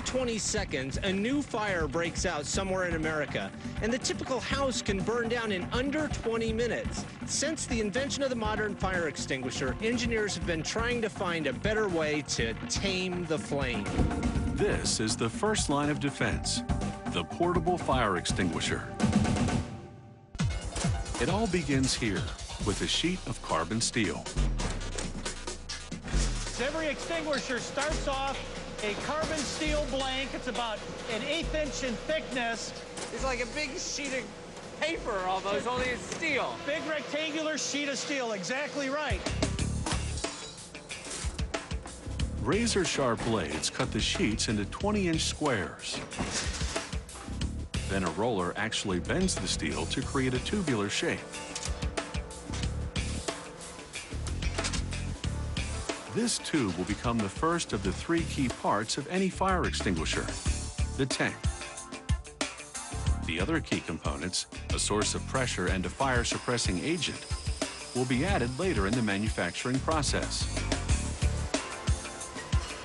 20 seconds, a new fire breaks out somewhere in America, and the typical house can burn down in under 20 minutes. Since the invention of the modern fire extinguisher, engineers have been trying to find a better way to tame the flame. This is the first line of defense, the portable fire extinguisher. It all begins here with a sheet of carbon steel. Every extinguisher starts off a carbon steel blank. It's about an 1/8 inch in thickness. It's like a big sheet of paper almost, only it's steel. Big rectangular sheet of steel, exactly right. Razor-sharp blades cut the sheets into 20-inch squares. Then a roller actually bends the steel to create a tubular shape. This tube will become the first of the 3 key parts of any fire extinguisher, the tank. The other key components, a source of pressure and a fire-suppressing agent, will be added later in the manufacturing process.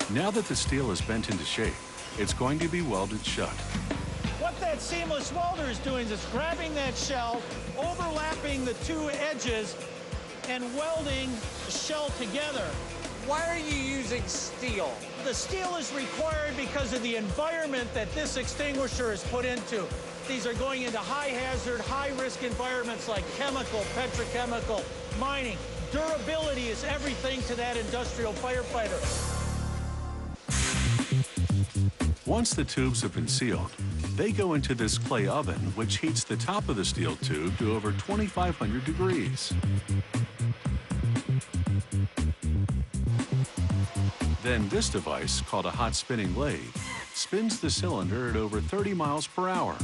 Now that the steel is bent into shape, it's going to be welded shut. What that seamless welder is doing is grabbing that shell, overlapping the 2 edges, and welding the shell together. Why are you using steel? The steel is required because of the environment that this extinguisher is put into. These are going into high-hazard, high-risk environments like chemical, petrochemical, mining. Durability is everything to that industrial firefighter. Once the tubes have been sealed, they go into this clay oven, which heats the top of the steel tube to over 2,500 degrees. Then this device, called a hot spinning lathe, spins the cylinder at over 30 miles per hour,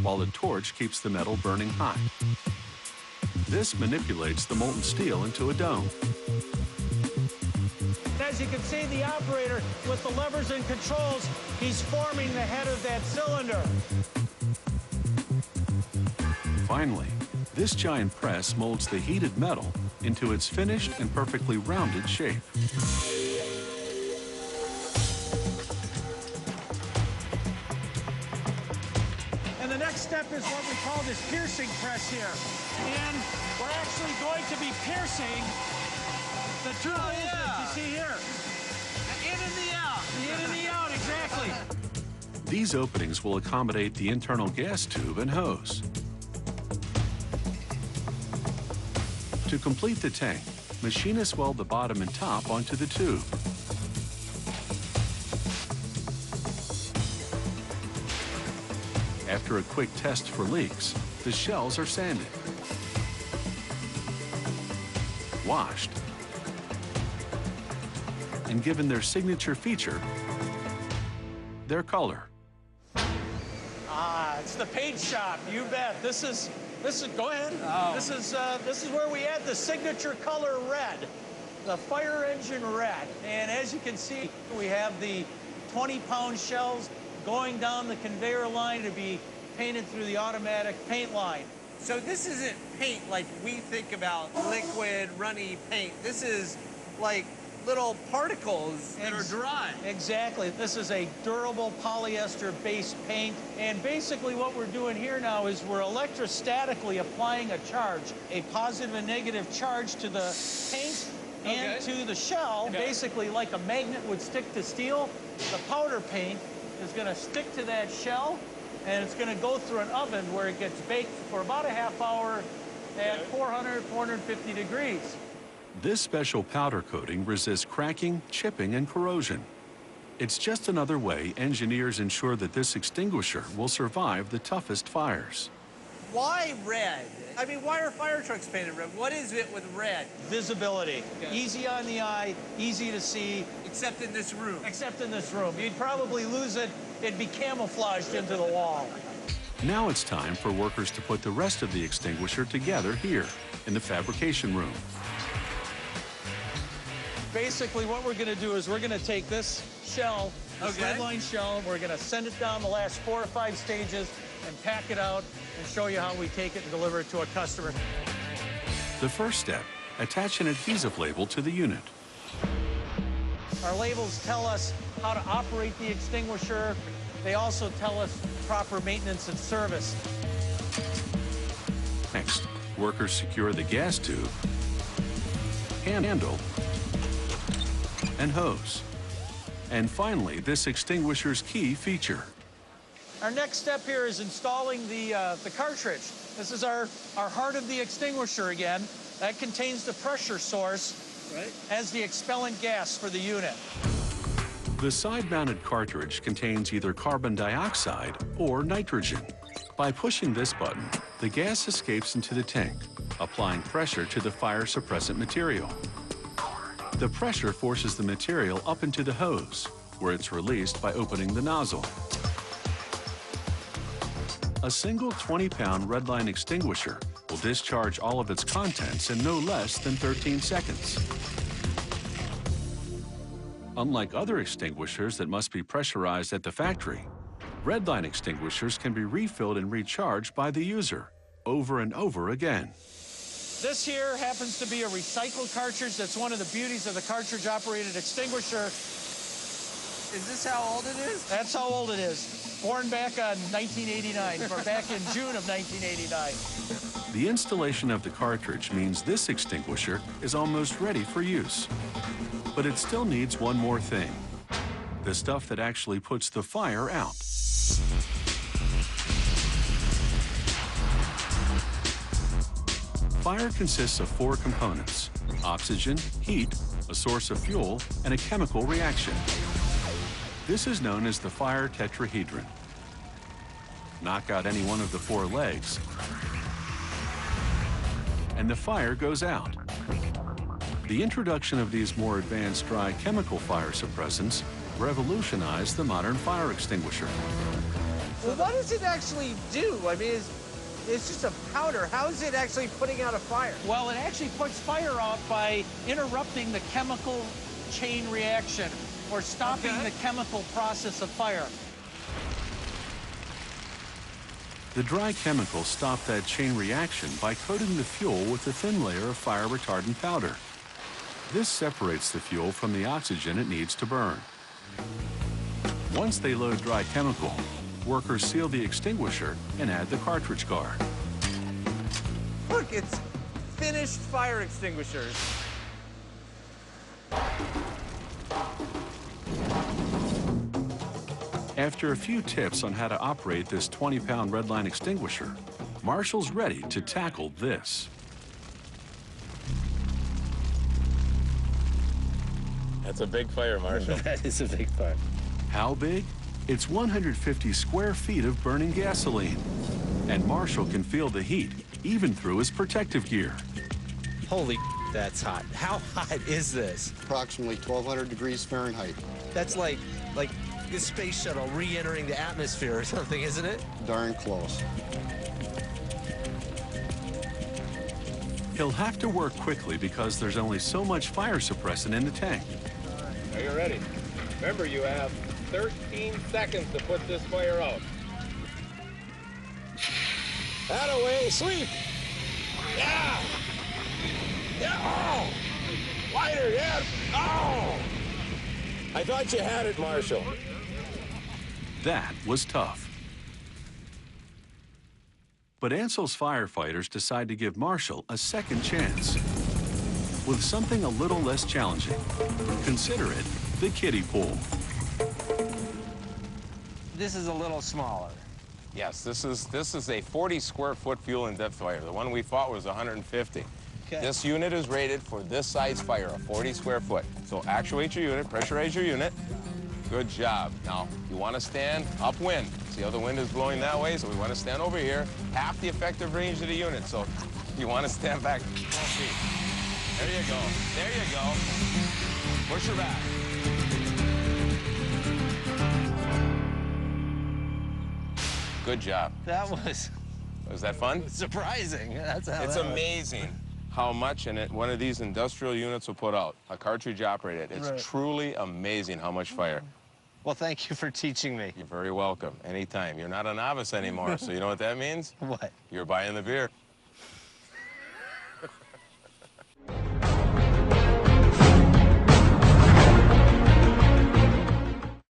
while the torch keeps the metal burning hot. This manipulates the molten steel into a dome. As you can see, the operator, with the levers and controls, he's forming the head of that cylinder. Finally, this giant press molds the heated metal into its finished and perfectly rounded shape. And the next step is what we call this piercing press here. And we're actually going to be piercing the 2 holes that you see here. The in and the out. The in and the out, exactly. These openings will accommodate the internal gas tube and hose. To complete the tank, machinists weld the bottom and top onto the tube. After a quick test for leaks, the shells are sanded, washed, and given their signature feature, their color. Ah, it's the paint shop, you bet. This is, go ahead. Oh. This is where we add the signature color red, the fire engine red. And as you can see, we have the 20-pound shells going down the conveyor line to be painted through the automatic paint line. So this isn't paint like we think about liquid, runny paint. This is like little particles that are dry. Exactly. This is a durable polyester-based paint. And basically what we're doing here now is we're electrostatically applying a charge, a positive and negative charge to the paint and to the shell. Okay. Basically, like a magnet would stick to steel, the powder paint is going to stick to that shell, and it's going to go through an oven where it gets baked for about a half hour at 400, 450 degrees. This special powder coating resists cracking, chipping, and corrosion. It's just another way engineers ensure that this extinguisher will survive the toughest fires. Why red? I mean, why are fire trucks painted red? What is it with red? Visibility. Okay. Easy on the eye, easy to see. Except in this room. Except in this room. You'd probably lose it. It'd be camouflaged into the wall. Now it's time for workers to put the rest of the extinguisher together here in the fabrication room. Basically, what we're going to do is we're going to take this shell, this red line shell, and we're going to send it down the last 4 or 5 stages and pack it out and show you how we take it and deliver it to a customer. The first step, attach an adhesive label to the unit. Our labels tell us how to operate the extinguisher. They also tell us proper maintenance and service. Next, workers secure the gas tube, handle, and hose. And finally, this extinguisher's key feature. Our next step here is installing the cartridge. This is our heart of the extinguisher again. That contains the pressure source as the expellant gas for the unit. The side-mounted cartridge contains either carbon dioxide or nitrogen. By pushing this button, the gas escapes into the tank, applying pressure to the fire suppressant material. The pressure forces the material up into the hose, where it's released by opening the nozzle. A single 20-pound redline extinguisher will discharge all of its contents in no less than 13 seconds. Unlike other extinguishers that must be pressurized at the factory, redline extinguishers can be refilled and recharged by the user over and over again. This here happens to be a recycled cartridge. That's one of the beauties of the cartridge-operated extinguisher. Is this how old it is? That's how old it is. Born back on 1989, or back in June of 1989. The installation of the cartridge means this extinguisher is almost ready for use. But it still needs one more thing: the stuff that actually puts the fire out. Fire consists of 4 components: oxygen, heat, a source of fuel, and a chemical reaction. This is known as the fire tetrahedron. Knock out any one of the 4 legs, and the fire goes out. The introduction of these more advanced dry chemical fire suppressants revolutionized the modern fire extinguisher. Well, what does it actually do? I mean, it's just a powder. How is it actually putting out a fire? Well, it actually puts fire out by interrupting the chemical chain reaction or stopping the chemical process of fire. The dry chemicals stop that chain reaction by coating the fuel with a thin layer of fire retardant powder. This separates the fuel from the oxygen it needs to burn. Once they load dry chemical, workers seal the extinguisher and add the cartridge guard. Look, it's finished fire extinguishers. After a few tips on how to operate this 20-pound redline extinguisher, Marshall's ready to tackle this. That's a big fire, Marshall. That is a big fire. How big? It's 150 square feet of burning gasoline. And Marshall can feel the heat, even through his protective gear. Holy, that's hot. How hot is this? Approximately 1,200 degrees Fahrenheit. That's like the space shuttle re-entering the atmosphere or something, isn't it? Darn close. He'll have to work quickly because there's only so much fire suppressant in the tank. Are you ready? Remember, you have 13 seconds to put this fire out. That-a-way, sweep! Yeah! Yeah! Oh! Lighter, yeah! Oh! I thought you had it, Marshall. That was tough. But Ansel's firefighters decide to give Marshall a second chance with something a little less challenging. Consider it the kiddie pool. This is a little smaller. Yes, this is a 40 square foot fuel and depth fire. The one we fought was 150. Okay. This unit is rated for this size fire, a 40 square foot. So actuate your unit, pressurize your unit. Good job. Now, you want to stand upwind. See how the wind is blowing that way? So we want to stand over here, half the effective range of the unit. So you want to stand back 12 feet. There you go. There you go. Push her back. Good job. That was Was that fun? surprising. That's how It's that was. amazing how much one of these industrial units will put out, a cartridge operated. It's Right. truly amazing how much fire. Well, thank you for teaching me. You're very welcome, anytime. You're not a novice anymore, so you know what that means? What? You're buying the beer.